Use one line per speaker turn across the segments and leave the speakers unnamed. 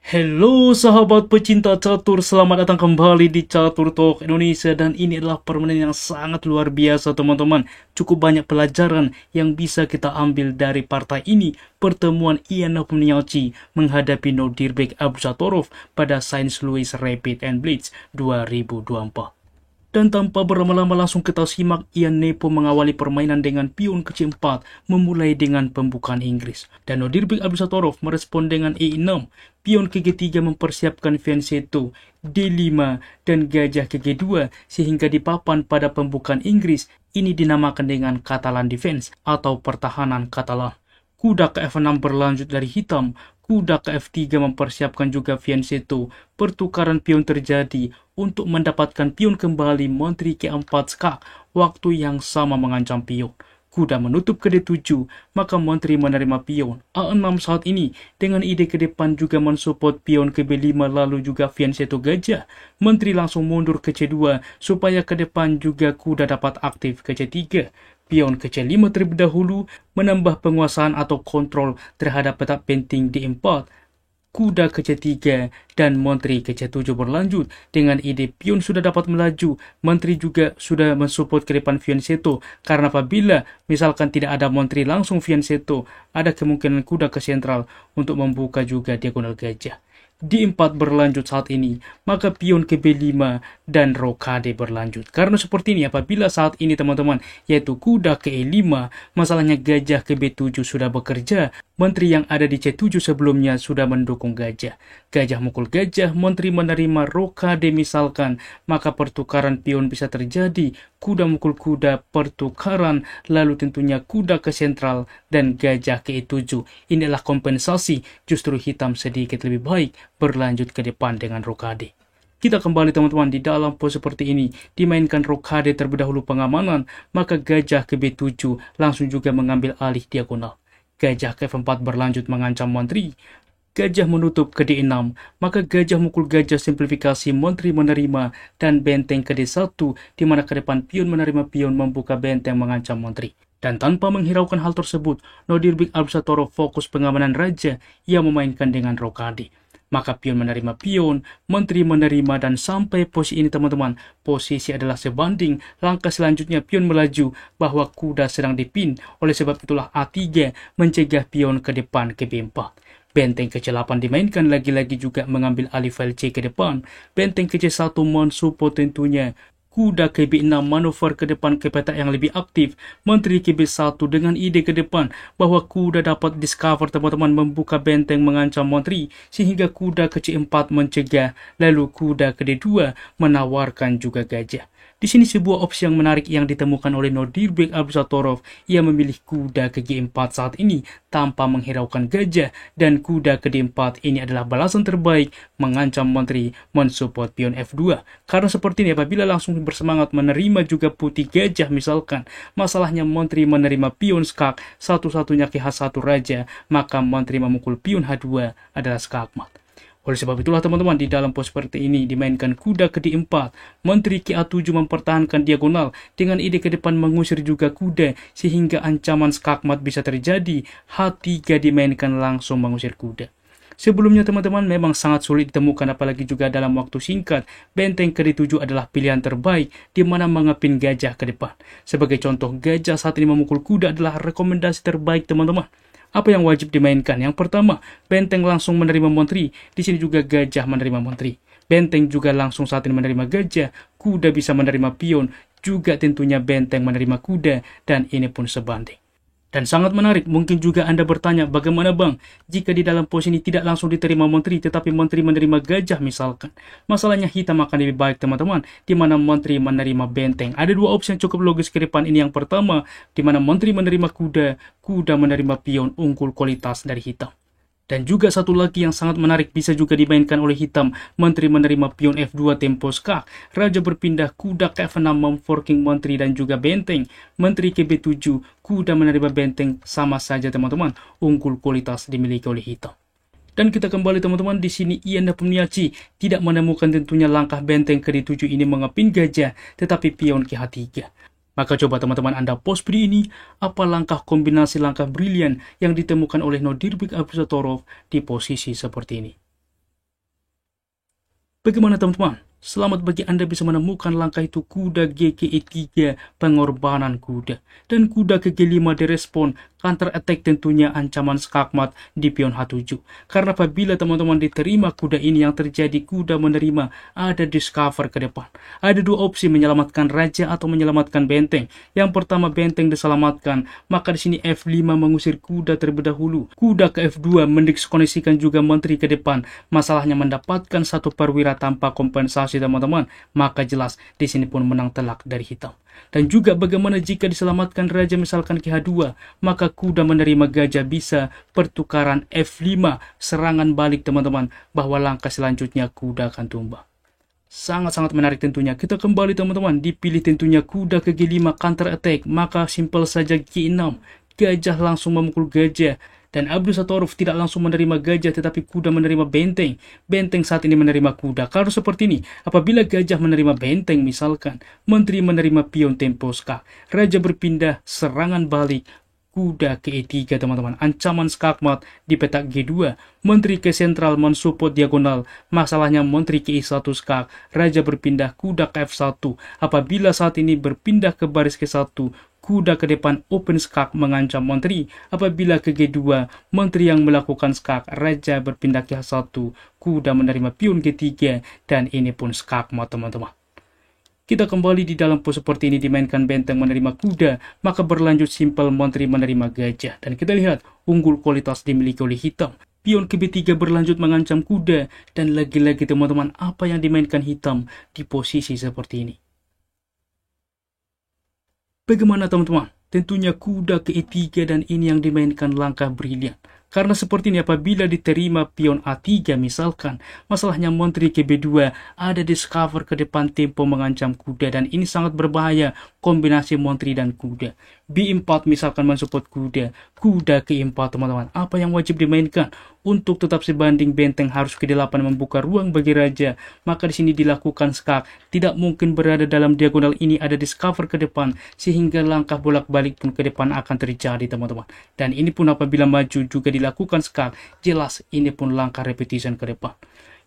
Halo sahabat pecinta catur, selamat datang kembali di Catur Talk Indonesia. Dan ini adalah permainan yang sangat luar biasa teman-teman. Cukup banyak pelajaran yang bisa kita ambil dari partai ini. Pertemuan Ian Nepomniachtchi menghadapi Nodirbek Abdusattorov pada Saint Louis Rapid and Blitz 2024. Dan tanpa berlama-lama langsung kita simak Ian Nepo mengawali permainan dengan pion ke C4 memulai dengan pembukaan Inggris. Dan Nodirbek Abdusattorov merespon dengan E6, pion ke G3 mempersiapkan fianchetto, D5 dan gajah ke G2 sehingga di papan pada pembukaan Inggris ini dinamakan dengan Catalan Defense atau pertahanan Katalan. Kuda ke F6 berlanjut dari hitam, kuda ke F3 mempersiapkan juga fianchetto. Pertukaran pion terjadi untuk mendapatkan pion kembali menteri ke4 skak, waktu yang sama mengancam pion. Kuda menutup ke D7, maka menteri menerima pion. A6 saat ini dengan ide ke depan juga mensupport pion ke B5 lalu juga fianchetto gajah. Menteri langsung mundur ke C2 supaya ke depan juga kuda dapat aktif ke C3. Pion ke C5 terlebih dahulu menambah penguasaan atau kontrol terhadap petak penting D4. Kuda ke C3 dan menteri ke C7 berlanjut dengan ide pion sudah dapat melaju. Menteri juga sudah mensupport ke depan fianchetto karena apabila misalkan tidak ada menteri langsung fianchetto, ada kemungkinan kuda ke sentral untuk membuka juga diagonal gajah. D4 berlanjut saat ini, maka pion ke B5 dan rokade berlanjut. Karena seperti ini apabila saat ini teman-teman, yaitu kuda ke E5, masalahnya gajah ke B7 sudah bekerja, menteri yang ada di C7 sebelumnya sudah mendukung gajah. Gajah mukul gajah, menteri menerima rokade misalkan, maka pertukaran pion bisa terjadi, kuda mukul kuda, pertukaran, lalu tentunya kuda ke sentral dan gajah ke E7. Inilah kompensasi, justru hitam sedikit lebih baik berlanjut ke depan dengan rokade. Kita kembali teman-teman di dalam pose seperti ini, dimainkan rokade terlebih dahulu pengamanan, maka gajah ke B7 langsung juga mengambil alih diagonal. Gajah ke F4 berlanjut mengancam menteri. Gajah menutup ke D6, maka gajah mukul gajah simplifikasi, menteri menerima, dan benteng ke D1, di mana ke depan pion menerima pion membuka benteng mengancam menteri. Dan tanpa menghiraukan hal tersebut, Nodirbek Abdusattorov fokus pengamanan raja, ia memainkan dengan rokade. Maka pion menerima pion, menteri menerima, dan sampai posisi ini teman-teman, posisi adalah sebanding. Langkah selanjutnya pion melaju bahwa kuda sedang dipin, oleh sebab itulah A3 mencegah pion ke depan ke B4. Benteng ke C8 dimainkan lagi-lagi juga mengambil alih file C ke depan. Benteng ke C1 mensupport tentunya. Kuda ke B6 manuver ke depan ke petak yang lebih aktif. Menteri ke B1 dengan ide ke depan bahwa kuda dapat discover teman-teman membuka benteng mengancam menteri. Sehingga kuda ke C4 mencegah. Lalu kuda ke D2 menawarkan juga gajah. Di sini sebuah opsi yang menarik yang ditemukan oleh Nodirbek Abdusattorov. Ia memilih kuda ke G4 saat ini tanpa menghiraukan gajah. Dan kuda ke D4 ini adalah balasan terbaik mengancam menteri mensupport pion F2. Karena seperti ini apabila langsung bersemangat menerima juga putih gajah misalkan, masalahnya menteri menerima pion skak, satu-satunya ke H1 raja, maka menteri memukul pion H2 adalah skakmat. Oleh sebab itulah teman-teman di dalam pos seperti ini dimainkan kuda ke D4, menteri ke A7 mempertahankan diagonal dengan ide ke depan mengusir juga kuda sehingga ancaman skakmat bisa terjadi. H3 dimainkan langsung mengusir kuda. Sebelumnya teman-teman memang sangat sulit ditemukan apalagi juga dalam waktu singkat. Benteng ke D7 adalah pilihan terbaik di mana mengepin gajah ke depan. Sebagai contoh, gajah saat ini memukul kuda adalah rekomendasi terbaik teman-teman. Apa yang wajib dimainkan? Yang pertama, benteng langsung menerima menteri. Di sini juga gajah menerima menteri. Benteng juga langsung saat ini menerima gajah. Kuda bisa menerima pion. Juga tentunya benteng menerima kuda. Dan ini pun sebanding. Dan sangat menarik, mungkin juga Anda bertanya, bagaimana bang, jika di dalam pos ini tidak langsung diterima menteri, tetapi menteri menerima gajah misalkan. Masalahnya hitam akan lebih baik teman-teman, di mana menteri menerima benteng. Ada dua opsi yang cukup logis ke depan ini. Yang pertama, di mana menteri menerima kuda, kuda menerima pion, unggul kualitas dari hitam. Dan juga satu lagi yang sangat menarik bisa juga dimainkan oleh hitam. Menteri menerima pion F2 tempo skak. Raja berpindah kuda ke F6 memforking menteri dan juga benteng. Menteri ke B7, kuda menerima benteng, sama saja teman-teman. Unggul kualitas dimiliki oleh hitam. Dan kita kembali teman-teman, di sini Ian Nepomniachtchi tidak menemukan tentunya langkah benteng ke D7 ini mengepin gajah, tetapi pion ke H3. Maka coba teman-teman Anda post video ini, apa langkah kombinasi langkah brilian yang ditemukan oleh Nodirbek Abdusattorov di posisi seperti ini. Bagaimana teman-teman? Selamat bagi Anda bisa menemukan langkah itu kuda GKE3 pengorbanan kuda. Dan kuda KG5 direspon counter attack tentunya ancaman skakmat di pion H7. Karena apabila teman-teman diterima kuda ini yang terjadi kuda menerima ada discover ke depan. Ada dua opsi menyelamatkan raja atau menyelamatkan benteng. Yang pertama benteng diselamatkan, maka di sini F5 mengusir kuda terlebih dahulu. Kuda ke F2 mendiskondisikan juga menteri ke depan. Masalahnya mendapatkan satu perwira tanpa kompensasi teman-teman, maka jelas di sini pun menang telak dari hitam. Dan juga bagaimana jika diselamatkan raja misalkan ke H2, maka kuda menerima gajah bisa pertukaran F5 serangan balik teman-teman, bahwa langkah selanjutnya kuda akan tumbang. Sangat-sangat menarik tentunya. Kita kembali teman-teman, dipilih tentunya kuda ke G5 counter attack, maka simpel saja G6, gajah langsung memukul gajah. Dan Abdul Satorov tidak langsung menerima gajah tetapi kuda menerima benteng. Benteng saat ini menerima kuda. Kalau seperti ini, apabila gajah menerima benteng misalkan, menteri menerima pion tempo skak, raja berpindah serangan balik, kuda ke E3 teman-teman, ancaman skakmat di petak G2, menteri ke sentral mensupport diagonal, masalahnya menteri ke E1 skak, raja berpindah kuda ke F1, apabila saat ini berpindah ke baris ke1, kuda ke depan open skak mengancam menteri, apabila ke G2, menteri yang melakukan skak, raja berpindah ke H1, kuda menerima pion G3, dan ini pun skakmat teman-teman. Kita kembali di dalam pose seperti ini, dimainkan benteng menerima kuda, maka berlanjut simpel menteri menerima gajah. Dan kita lihat unggul kualitas dimiliki oleh hitam. Pion ke B3 berlanjut mengancam kuda, dan lagi-lagi teman-teman apa yang dimainkan hitam di posisi seperti ini. Bagaimana teman-teman? Tentunya kuda ke E3 dan ini yang dimainkan langkah brilian. Karena seperti ini apabila diterima pion A3 misalkan, masalahnya menteri ke B2 ada discover ke depan tempo mengancam kuda dan ini sangat berbahaya kombinasi menteri dan kuda. B4 misalkan mensupport kuda, kuda ke E4 teman-teman. Apa yang wajib dimainkan? Untuk tetap sebanding benteng harus ke 8 membuka ruang bagi raja, maka di sini dilakukan skak. Tidak mungkin berada dalam diagonal ini ada discover ke depan sehingga langkah bolak-balik pun ke depan akan terjadi teman-teman. Dan ini pun apabila maju juga dilakukan skak, jelas ini pun langkah repetition ke depan.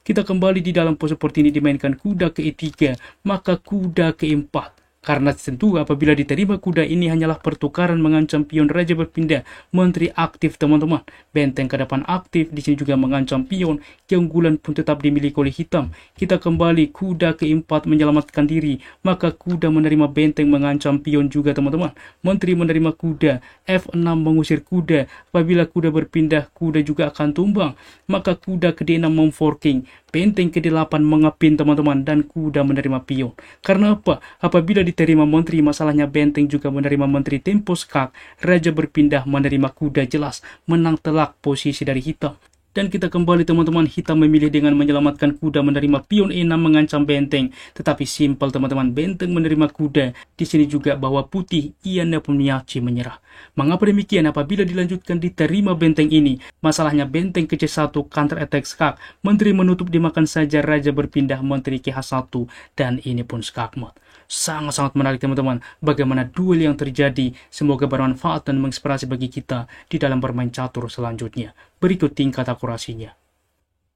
Kita kembali di dalam pose seperti ini, dimainkan kuda ke E3, maka kuda ke E4. Karena tentu apabila diterima kuda ini hanyalah pertukaran mengancam pion, raja berpindah, menteri aktif teman-teman. Benteng ke depan aktif, di sini juga mengancam pion, keunggulan pun tetap dimiliki oleh hitam. Kita kembali kuda ke E4 menyelamatkan diri, maka kuda menerima benteng mengancam pion juga teman-teman. Menteri menerima kuda, F6 mengusir kuda, apabila kuda berpindah, kuda juga akan tumbang. Maka kuda ke D6 memforking, benteng ke D8 mengepin teman-teman, dan kuda menerima pion. Karena apa? Apabila diterima menteri, masalahnya benteng juga menerima menteri tempo skak, raja berpindah menerima kuda, jelas menang telak posisi dari hitam. Dan kita kembali teman-teman, hitam memilih dengan menyelamatkan kuda menerima pion E6 mengancam benteng. Tetapi simpel teman-teman, benteng menerima kuda. Di sini juga bahwa putih Ian Nepomniachtchi menyerah. Mengapa demikian? Apabila dilanjutkan diterima benteng ini, masalahnya benteng ke C1 counter attack skak, menteri menutup dimakan saja, raja berpindah menteri ke H1, dan ini pun skakmat. Sangat-sangat menarik teman-teman bagaimana duel yang terjadi. Semoga bermanfaat dan menginspirasi bagi kita di dalam bermain catur selanjutnya. Berikut tingkat akurasinya.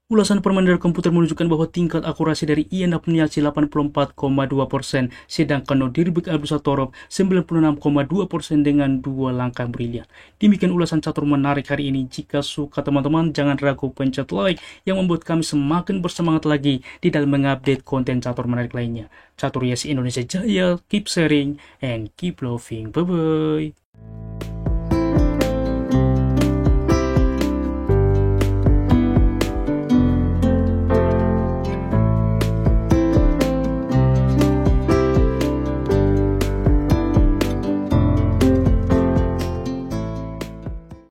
Ulasan permainan dari komputer menunjukkan bahwa tingkat akurasi dari Ian Nepomniachtchi 84,2%, sedangkan Nodirbek Abdul Satorov 96,2% dengan 2 langkah brilian. Demikian ulasan catur menarik hari ini. Jika suka teman-teman, jangan ragu pencet like yang membuat kami semakin bersemangat lagi di dalam mengupdate konten catur menarik lainnya. Catur Yesi Indonesia Jaya, keep sharing and keep loving. Bye-bye.